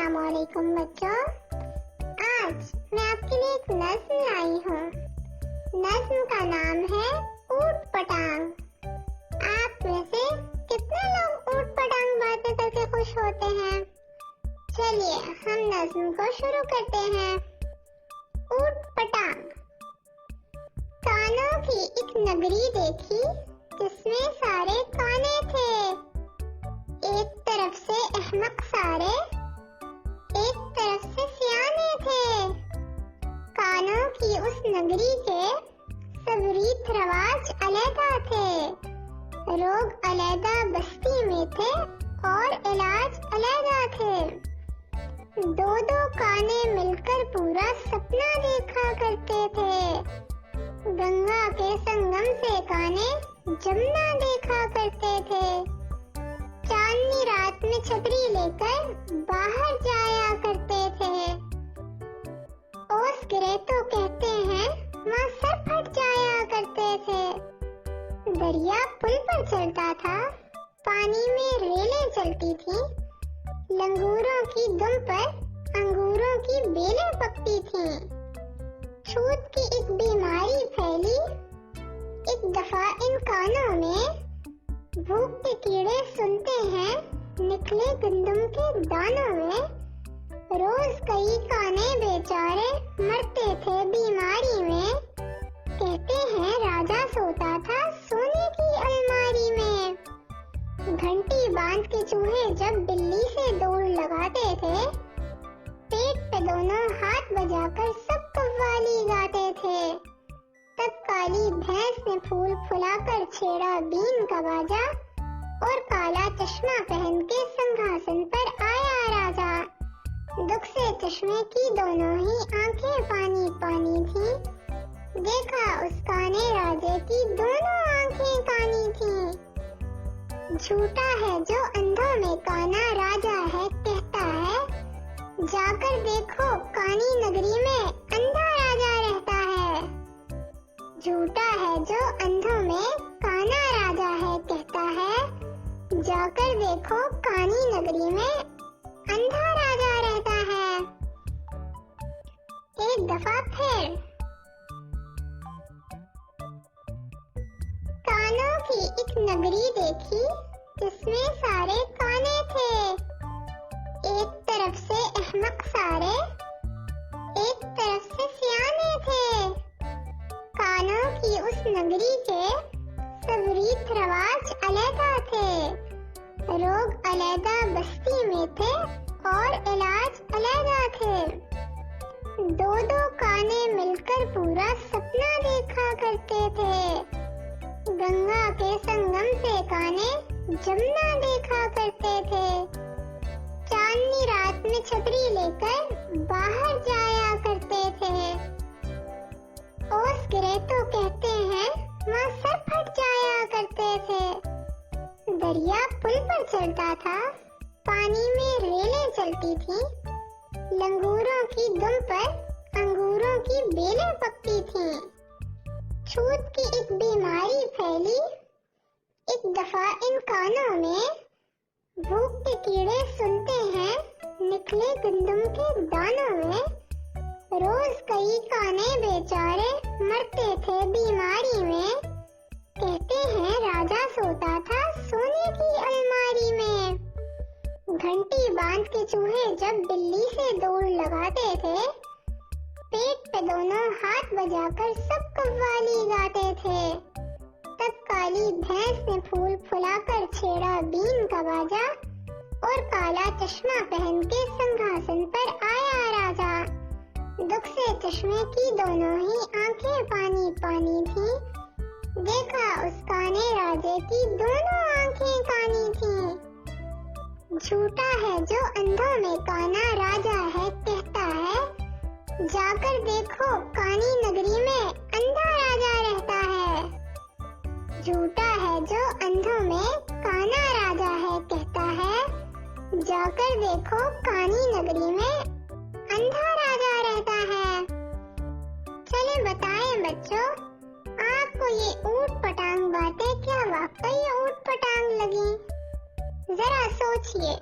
अस्सलामुअलैकुम बच्चों। आज मैं आपके लिए एक नज्म लाई हूँ। नज्म का नाम है ऊट पटांग। आप में से कितने लोग ऊट पटांग बातें करके खुश होते हैं? चलिए हम नज्म को शुरू करते हैं। ऊट पटांग। कानों की एक नगरी देखी जिसमें सारे काने थे। एक तरफ से अहमक सारे, एक तरफ से सियाने थे। कानों की उस नगरी के सब रीत रवाज अलहदा थे। रोग अलहदा बस्ती में थे और इलाज अलहदा थे। दो दो काने मिलकर पूरा सपना देखा करते थे। गंगा के संगम से काने जमुना देखा करते थे। चांदनी रात में छतरी लेकर बाहर जाया करते थे। ओस गिरे तो कहते हैं वहाँ सर फट जाया करते थे। दरिया पुल पर चलता था, पानी में रेलें चलती थी। लंगूरों की दुम पर अंगूरों की बेलें पकती थीं। छूत की एक बीमारी फैली एक दफा इन कानों में। भूख के कीड़े सुनते हैं निकले गंदम के दानों में। रोज कई काने बेचारे मरते थे बीमारी में। कहते हैं राजा सोता था सोने की अलमारी में। घंटी बांध के चूहे जब बिल्ली से दौड़ लगाते थे, पेट पे दोनों हाथ बजाकर सब कव्वाली गाते थे। तब काली भैंस ने फूल फुलाकर छेड़ा बीन का बाजा और काला चश्मा पहन के सिंहासन पर आया राजा। दुख से चश्मे की दोनों ही आंखें पानी पानी थी। देखा उस काने राजे की दोनों आंखें कानी थी। झूठा है जो अंधों में काना राजा है कहता है। जाकर देखो कानी नगरी में अंधा राजा रहता है। झूठा है जो अंधों में काना राजा है कहता है। जाकर देखो कानी नगरी में अंधा राजा रहता है। एक दफा फिर कानों की एक नगरी देखी जिसमें सारे काने थे। एक तरफ से अहमक सारे, एक तरफ से सियाने थे। कानों की उस नगरी के सब रीत रवाज अलहदा थे। रोग अलहदा बस्ती में थे और इलाज अलहदा थे। दो दो काने मिलकर पूरा सपना देखा करते थे। गंगा के संगम से काने जमुना देखा करते थे। चांदनी रात में छतरी लेकर बाहर जाया करते थे। ओस गिरे तो कहते हैं वहाँ सर फट जाया करते थे। दरिया पुल पर चलता था, पानी में रेलें चलती थी। लंगूरों की दुम पर अंगूरों की बेलें पकती थीं। छूत की एक बीमारी फैली एक दफा इन कानों में। भूख के कीड़े सुनते हैं निकले गंदम के दानों में। रोज कई काने बेचारे मरते थे बीमारी में। कहते हैं राजा सोता था सोने की अलमारी में। घंटी बांध के चूहे जब बिल्ली से दौड़ लगाते थे, पेट पे दोनों हाथ बजाकर सब कव्वाली गाते थे। तब काली भैंस ने फूल फुलाकर छेड़ा बीन का बाजा और काला चश्मा पहन के सिंहासन पर आया राजा। दुख से चश्मे की दोनों ही आंखें पानी पानी थी। देखा उस काने राजे की दोनों आंखें कानी थी। झूठा है जो अंधों में काना राजा है कहता है। जाकर देखो कानी नगरी में अंधा राजा रहता है। झूठा है जो अंधों में काना राजा है कहता है। जाकर देखो कानी नगरी में अंधा राजा रहता है। चले बताएं बच्चों, आपको ये ऊट पटांग बातें क्या वाकई ऊट पटांग लगी? जरा सोचिए।